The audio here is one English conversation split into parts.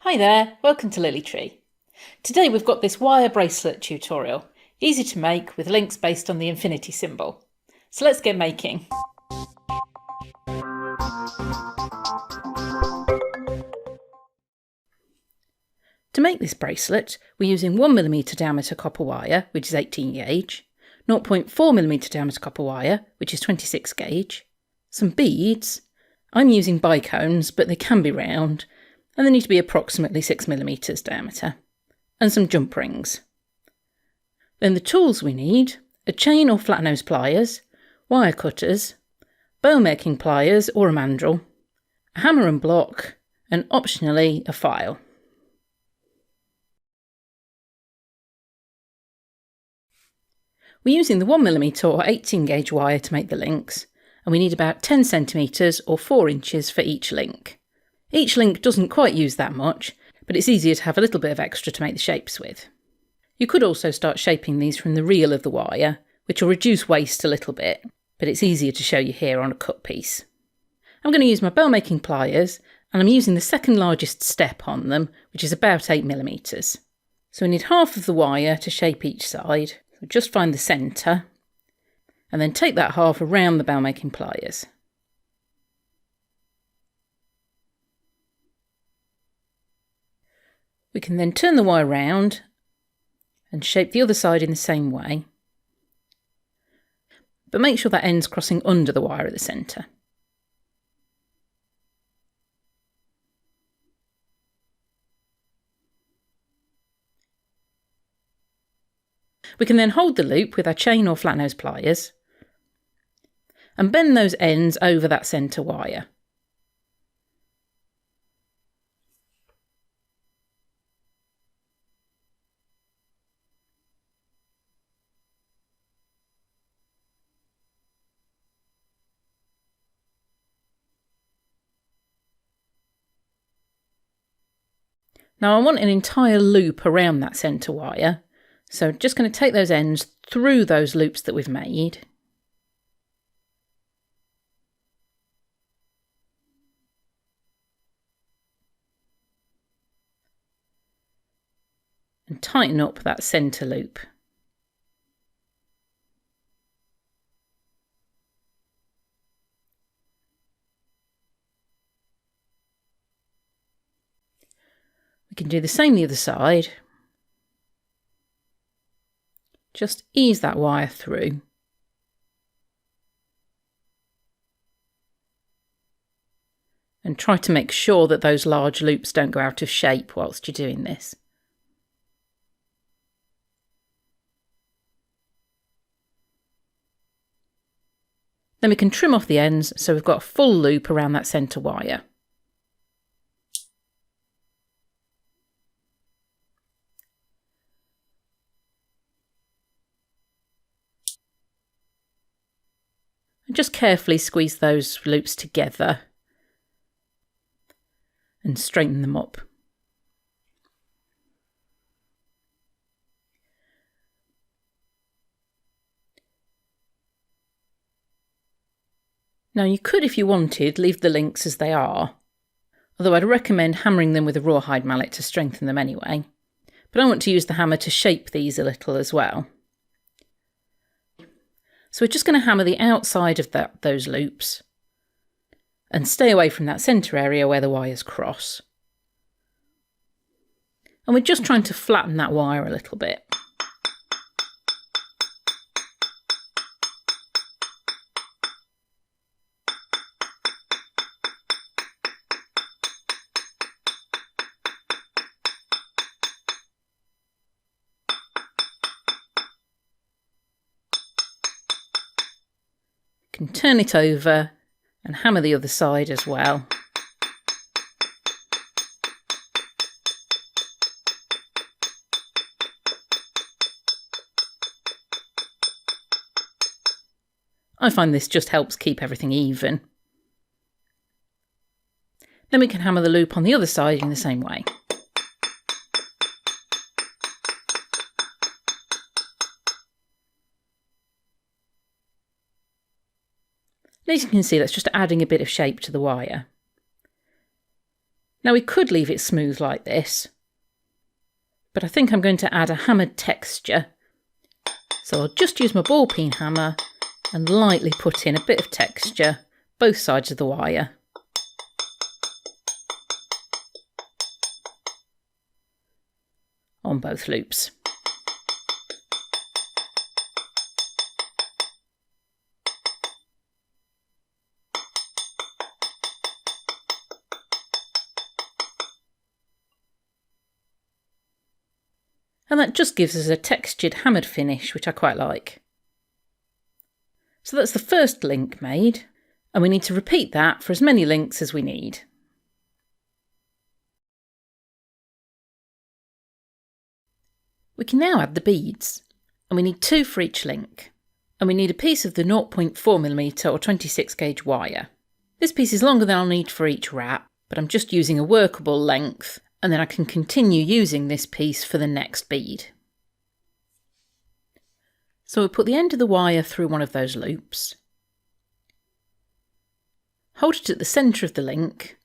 Hi there, welcome to Lilly-Tree. Today we've got this wire bracelet tutorial, easy to make with links based on the infinity symbol. So let's get making. To make this bracelet, we're using 1mm diameter copper wire, which is 18 gauge, 0.4mm diameter copper wire, which is 26 gauge, some beads. I'm using bicones, but they can be round, and they need to be approximately 6mm diameter, and some Jumprings. Then the tools we need are chain or flat nose pliers, wire cutters, bow making pliers or a mandrel, a hammer and block, and optionally a file. We're using the 1mm or 18 gauge wire to make the links, and we need about 10 centimetres or 4 inches for each link. Each link doesn't quite use that much, but it's easier to have a little bit of extra to make the shapes with. You could also start shaping these from the reel of the wire, which will reduce waste a little bit, but it's easier to show you here on a cut piece. I'm going to use my bow making pliers, and I'm using the second largest step on them, which is about 8mm. So we need half of the wire to shape each side. So just find the centre, and then take that half around the bow making pliers. We can then turn the wire round and shape the other side in the same way, but make sure that end's crossing under the wire at the centre. We can then hold the loop with our chain or flat nose pliers and bend those ends over that centre wire. Now I want an entire loop around that centre wire, so just going to take those ends through those loops that we've made. And tighten up that centre loop. We can do the same the other side. Just ease that wire through. And try to make sure that those large loops don't go out of shape whilst you're doing this. Then we can trim off the ends so we've got a full loop around that centre wire. And just carefully squeeze those loops together and straighten them up. Now you could, if you wanted, leave the links as they are, although I'd recommend hammering them with a rawhide mallet to strengthen them anyway. But I want to use the hammer to shape these a little as well. So we're just going to hammer the outside of those loops and stay away from that centre area where the wires cross. And we're just trying to flatten that wire a little bit. Can turn it over and hammer the other side as well. I find this just helps keep everything even. Then we can hammer the loop on the other side in the same way. And as you can see, that's just adding a bit of shape to the wire. Now we could leave it smooth like this, but I think I'm going to add a hammered texture. So I'll just use my ball peen hammer and lightly put in a bit of texture both sides of the wire. On both loops. And that just gives us a textured hammered finish, which I quite like. So that's the first link made, and we need to repeat that for as many links as we need. We can now add the beads, and we need 2 for each link. And we need a piece of the 0.4mm or 26 gauge wire. This piece is longer than I'll need for each wrap, but I'm just using a workable length, and then I can continue using this piece for the next bead. So we'll put the end of the wire through one of those loops, hold it at the centre of the link,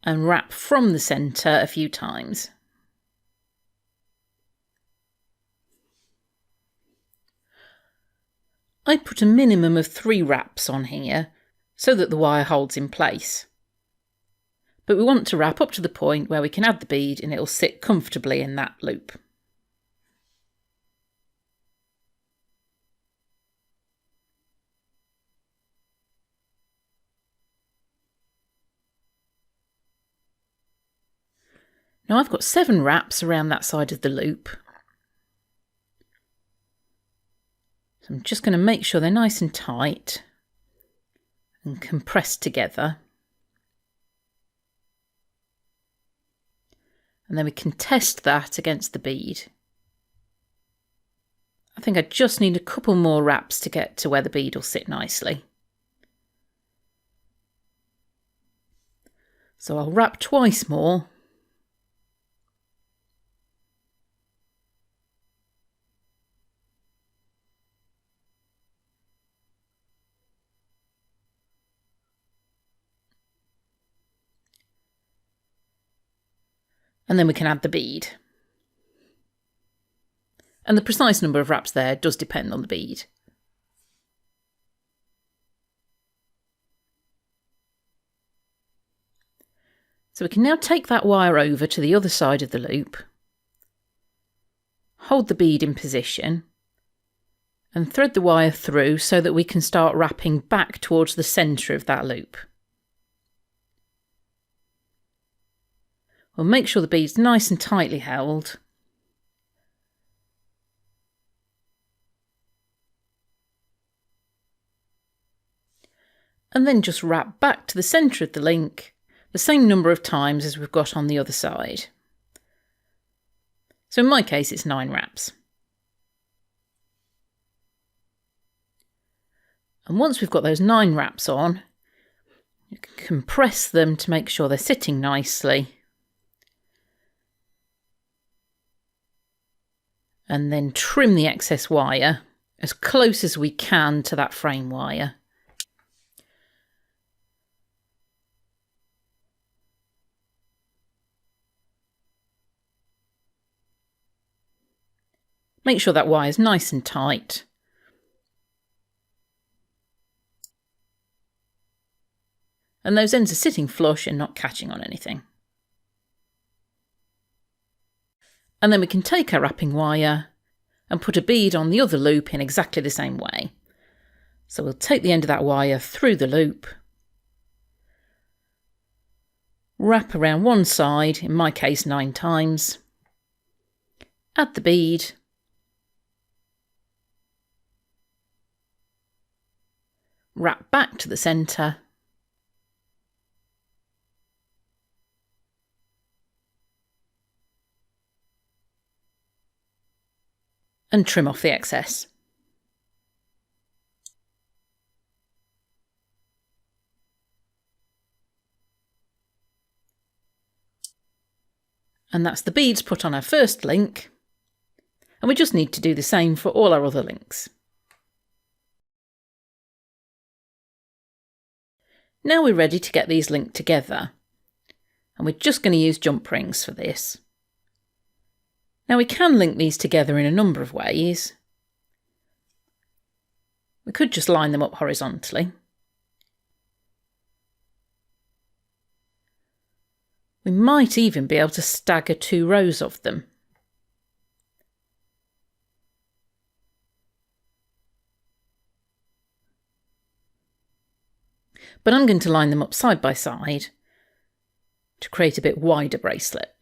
and wrap from the centre a few times. I put a minimum of 3 wraps on here so that the wire holds in place. But we want to wrap up to the point where we can add the bead and it'll sit comfortably in that loop. Now I've got 7 wraps around that side of the loop. So I'm just going to make sure they're nice and tight and compressed together. And then we can test that against the bead. I think I just need a couple more wraps to get to where the bead will sit nicely. So I'll wrap twice more. And then we can add the bead. And the precise number of wraps there does depend on the bead. So we can now take that wire over to the other side of the loop, hold the bead in position, and thread the wire through so that we can start wrapping back towards the centre of that loop. We'll make sure the bead's nice and tightly held. And then just wrap back to the centre of the link the same number of times as we've got on the other side. So in my case it's 9 wraps. And once we've got those 9 wraps on, you can compress them to make sure they're sitting nicely. And then trim the excess wire as close as we can to that frame wire. Make sure that wire is nice and tight. And those ends are sitting flush and not catching on anything. And then we can take our wrapping wire and put a bead on the other loop in exactly the same way. So we'll take the end of that wire through the loop, wrap around one side, in my case 9 times, add the bead, wrap back to the centre, and trim off the excess. And that's the beads put on our first link, and we just need to do the same for all our other links. Now we're ready to get these linked together. And we're just going to use Jumprings for this. Now we can link these together in a number of ways. We could just line them up horizontally. We might even be able to stagger 2 rows of them. But I'm going to line them up side by side to create a bit wider bracelet.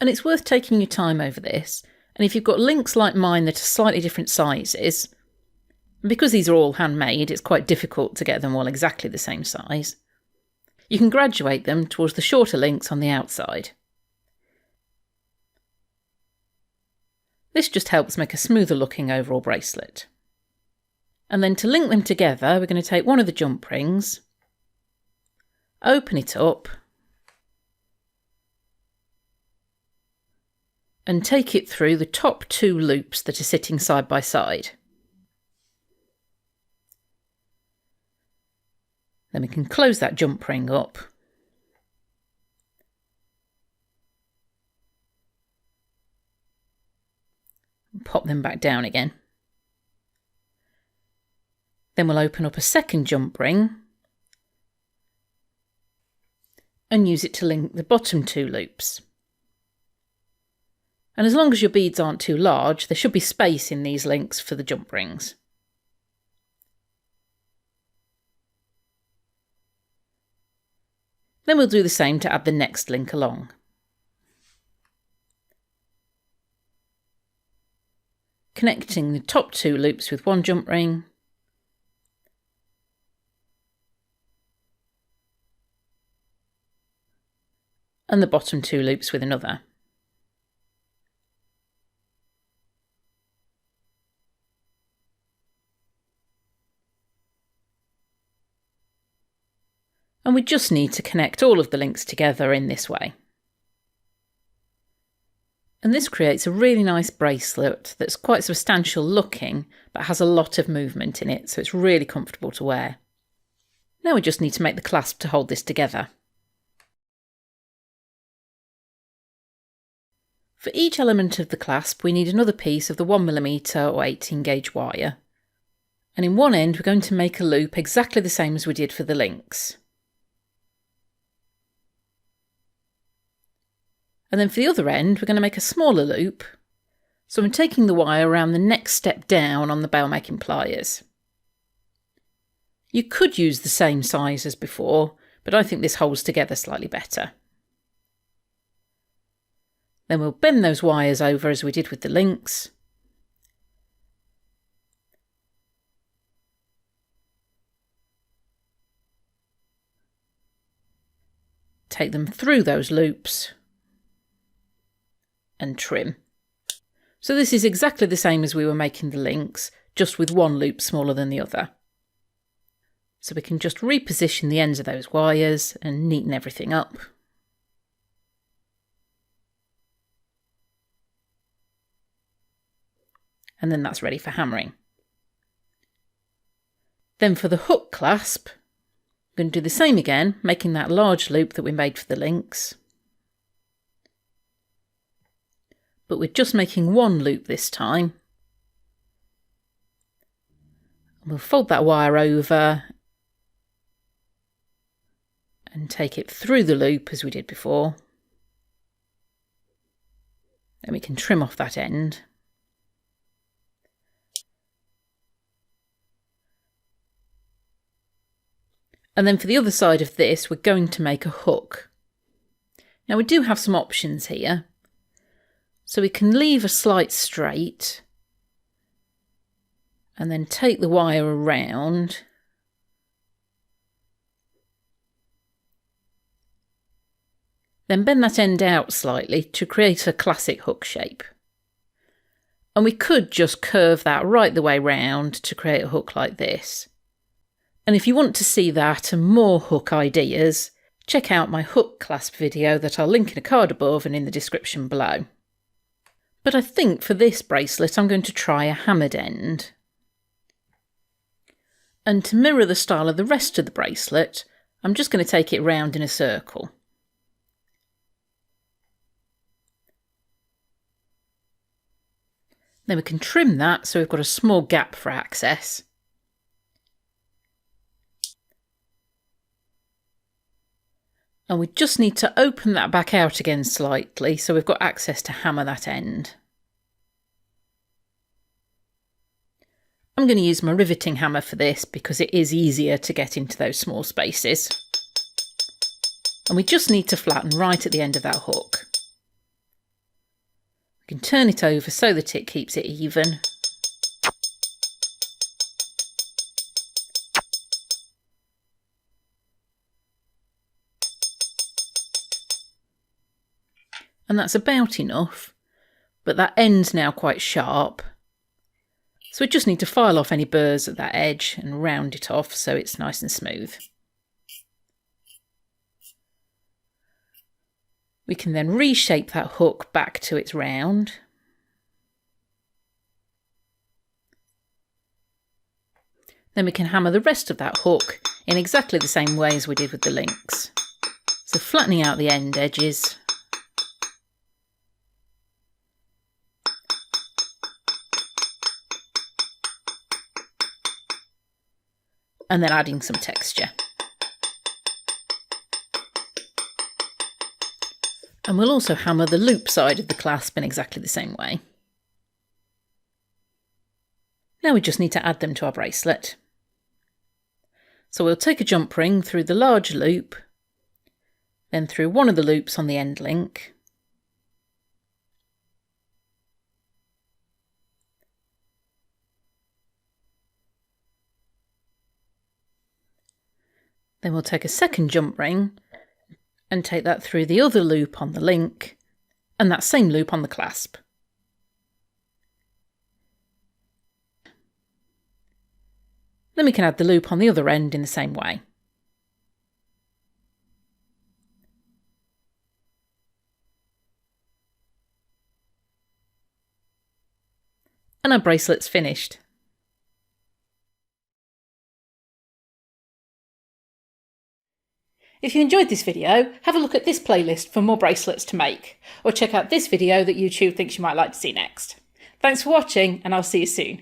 And it's worth taking your time over this, and if you've got links like mine that are slightly different sizes, and because these are all handmade, it's quite difficult to get them all exactly the same size, you can graduate them towards the shorter links on the outside. This just helps make a smoother looking overall bracelet. And then to link them together, we're going to take one of the Jumprings, open it up, and take it through the top 2 loops that are sitting side by side. Then we can close that Jumpring up. And pop them back down again. Then we'll open up a second Jumpring and use it to link the bottom 2 loops. And as long as your beads aren't too large, there should be space in these links for the Jumprings. Then we'll do the same to add the next link along. Connecting the top 2 loops with one Jumpring, and the bottom 2 loops with another. And we just need to connect all of the links together in this way. And this creates a really nice bracelet that's quite substantial looking, but has a lot of movement in it, so it's really comfortable to wear. Now we just need to make the clasp to hold this together. For each element of the clasp, we need another piece of the 1mm or 18 gauge wire. And in one end, we're going to make a loop exactly the same as we did for the links. And then for the other end, we're going to make a smaller loop. So I'm taking the wire around the next step down on the bail making pliers. You could use the same size as before, but I think this holds together slightly better. Then we'll bend those wires over as we did with the links. Take them through those loops and trim. So this is exactly the same as we were making the links, just with one loop smaller than the other. So we can just reposition the ends of those wires and neaten everything up. And then that's ready for hammering. Then for the hook clasp, I'm going to do the same again, making that large loop that we made for the links. But we're just making one loop this time. We'll fold that wire over and take it through the loop as we did before. Then we can trim off that end. And then for the other side of this, we're going to make a hook. Now we do have some options here. So we can leave a slight straight and then take the wire around then bend that end out slightly to create a classic hook shape. And we could just curve that right the way round to create a hook like this. And if you want to see that and more hook ideas, check out my hook clasp video that I'll link in a card above and in the description below. But I think for this bracelet I'm going to try a hammered end. And to mirror the style of the rest of the bracelet, I'm just going to take it round in a circle. Then we can trim that so we've got a small gap for access. And we just need to open that back out again slightly so we've got access to hammer that end. I'm going to use my riveting hammer for this because it is easier to get into those small spaces. And we just need to flatten right at the end of that hook. We can turn it over so that it keeps it even. And that's about enough, but that end's now quite sharp. So we just need to file off any burrs at that edge and round it off so it's nice and smooth. We can then reshape that hook back to its round. Then we can hammer the rest of that hook in exactly the same way as we did with the links. So flattening out the end edges. And then adding some texture. And we'll also hammer the loop side of the clasp in exactly the same way. Now we just need to add them to our bracelet. So we'll take a jump ring through the large loop, then through one of the loops on the end link, then we'll take a second jump ring and take that through the other loop on the link and that same loop on the clasp. Then we can add the loop on the other end in the same way. And our bracelet's finished. If you enjoyed this video, have a look at this playlist for more bracelets to make, or check out this video that YouTube thinks you might like to see next. Thanks for watching, and I'll see you soon.